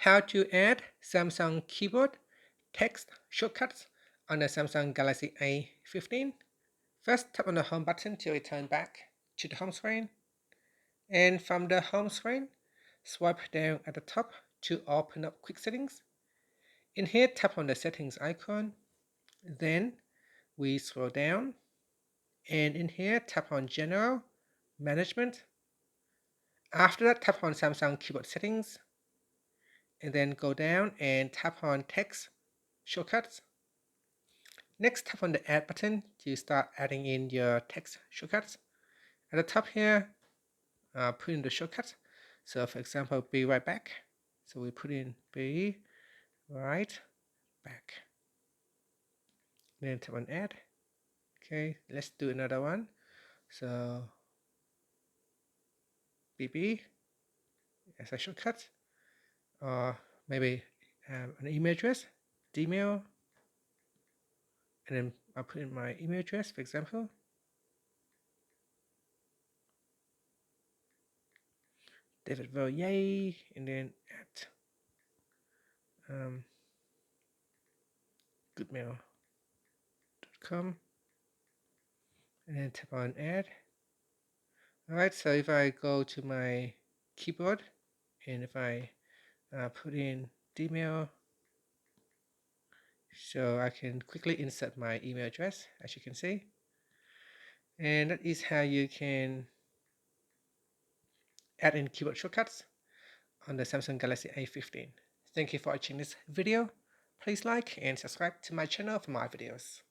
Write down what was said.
How to add Samsung keyboard text shortcuts on the Samsung Galaxy A15. First, tap on the home button to return back to the home screen. And from the home screen, swipe down at the top to open up quick settings. In here, tap on the settings icon. Then we scroll down, and in here, tap on General Management. After that, tap on Samsung keyboard settings, and then go down and tap on text shortcuts. Next, tap on the add button to start adding in your text shortcuts. At the top here, put in the shortcuts. So for example, be right back. So we put in be right back. Then tap on add. Okay, let's do another one. So BB as a shortcut, or maybe an email address, Gmail, and then I'll put in my email address, for example. David Yay, and then at goodmail.com, and then tap on add. Alright, so if I go to my keyboard and if I put in Gmail, so I can quickly insert my email address, as you can see. And that is how you can add in keyboard shortcuts on the Samsung Galaxy A15. Thank you for watching this video. Please like and subscribe to my channel for more videos.